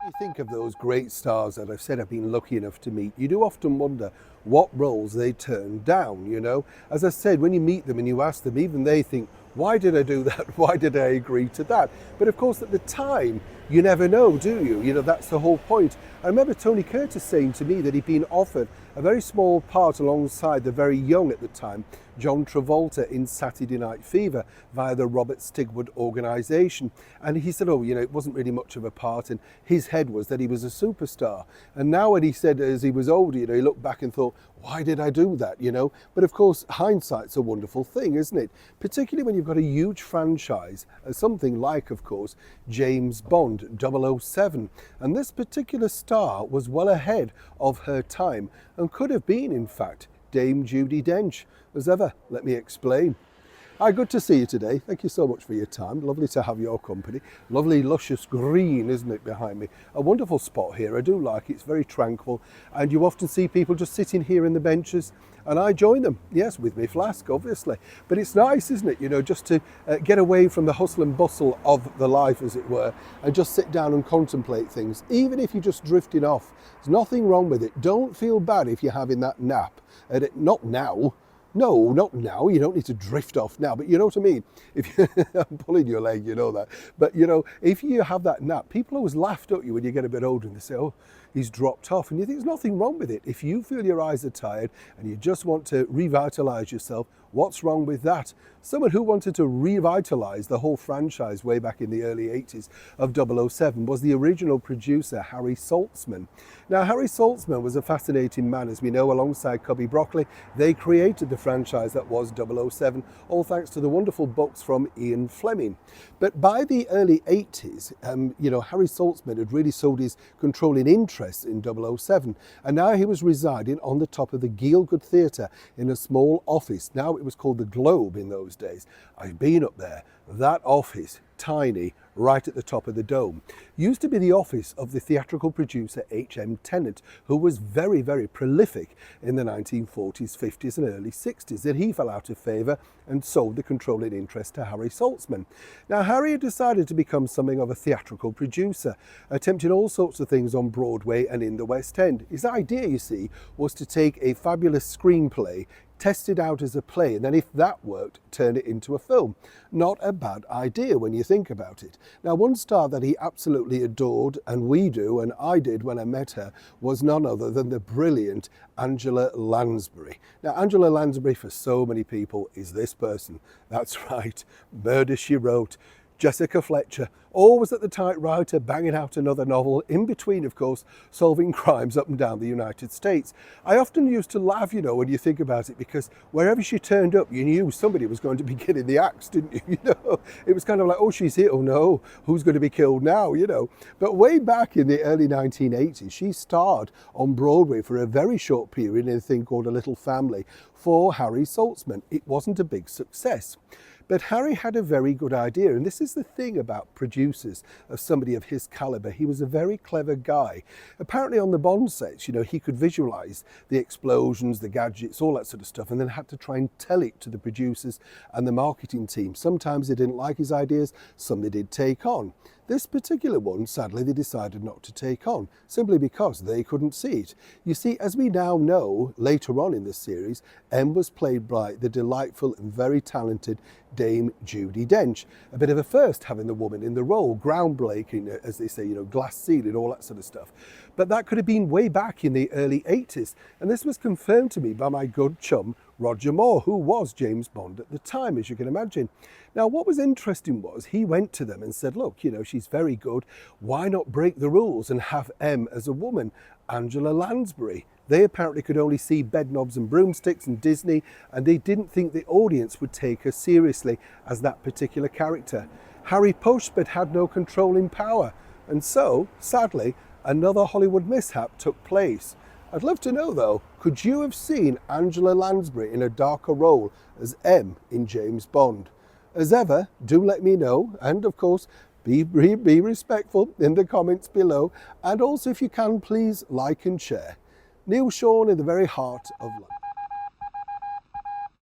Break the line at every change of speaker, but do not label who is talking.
You think of those great stars that I've said I've been lucky enough to meet, you do often wonder what roles they turn down. As I said, when you meet them and you ask them, even they think, why did I do that? Why did I agree to that? But of course, at the time, you never know, do you? That's the whole point. I remember Tony Curtis saying to me that he'd been offered a very small part alongside the very young at the time, John Travolta in Saturday Night Fever via the Robert Stigwood organisation. And he said, it wasn't really much of a part, and his head was that he was a superstar. And now when he said as he was older, he looked back and thought, why did I do that, But of course, hindsight's a wonderful thing, isn't it? Particularly when you've got a huge franchise, something like, of course, James Bond 007. And this particular star was well ahead of her time and could have been, in fact, Dame Judi Dench. As ever, let me explain. Hi, good to see you today. Thank you so much for your time. Lovely to have your company. Lovely, luscious green, isn't it, behind me? A wonderful spot here. I do like it. It's very tranquil. And you often see people just sitting here in the benches, and I join them. Yes, with my flask, obviously. But it's nice, isn't it, just to get away from the hustle and bustle of the life, as it were, and just sit down and contemplate things. Even if you're just drifting off, there's nothing wrong with it. Don't feel bad if you're having that nap. Not now. No, not now. You don't need to drift off now, but you know what I mean? If I'm pulling your leg, you know that. But if you have that nap, people always laugh at you when you get a bit older and they say, oh, he's dropped off. And you think there's nothing wrong with it. If you feel your eyes are tired and you just want to revitalize yourself, what's wrong with that? Someone who wanted to revitalize the whole franchise way back in the early 80s of 007 was the original producer, Harry Saltzman. Now, Harry Saltzman was a fascinating man, as we know, alongside Cubby Broccoli. They created the franchise that was 007, all thanks to the wonderful books from Ian Fleming. But by the early 80s, Harry Saltzman had really sold his controlling interest in 007, and now he was residing on the top of the Gielgud Theatre in a small office. Now it was called the Globe in those days. I've been up there. That office, tiny, right at the top of the dome, used to be the office of the theatrical producer H.M. Tennant, who was very, very prolific in the 1940s, 50s and early 60s. Then he fell out of favour and sold the controlling interest to Harry Saltzman. Now, Harry had decided to become something of a theatrical producer, attempting all sorts of things on Broadway and in the West End. His idea, you see, was to take a fabulous screenplay, test it out as a play, and then if that worked, turn it into a film. Not a bad idea when you think about it. Now, one star that he absolutely adored, and we do, and I did when I met her, was none other than the brilliant Angela Lansbury. Now, Angela Lansbury, for so many people, is this person. That's right, Murder, She Wrote. Jessica Fletcher, always at the typewriter, banging out another novel, in between, of course, solving crimes up and down the United States. I often used to laugh, when you think about it, because wherever she turned up, you knew somebody was going to be getting the axe, didn't you? It was kind of like, oh, she's here, oh no, who's going to be killed now, But way back in the early 1980s, she starred on Broadway for a very short period in a thing called A Little Family for Harry Saltzman. It wasn't a big success. But Harry had a very good idea, and this is the thing about producers of somebody of his caliber. He was a very clever guy. Apparently on the Bond sets, he could visualize the explosions, the gadgets, all that sort of stuff, and then had to try and tell it to the producers and the marketing team. Sometimes they didn't like his ideas, some they did take on. This particular one, sadly, they decided not to take on, simply because they couldn't see it. You see, as we now know, later on in this series, M was played by the delightful and very talented Dame Judi Dench. A bit of a first having the woman in the role, groundbreaking, as they say, glass ceiling, all that sort of stuff. But that could have been way back in the early 80s. And this was confirmed to me by my good chum, Roger Moore, who was James Bond at the time, as you can imagine. Now, what was interesting was he went to them and said, look, she's very good. Why not break the rules and have M as a woman, Angela Lansbury? They apparently could only see Bedknobs and Broomsticks and Disney, and they didn't think the audience would take her seriously as that particular character. Harry pushed but had no controlling power. And so, sadly, another Hollywood mishap took place. I'd love to know, though, could you have seen Angela Lansbury in a darker role as M in James Bond? As ever, do let me know, and of course, be respectful in the comments below, and also if you can, please like and share. Neil Sean in the very heart of London.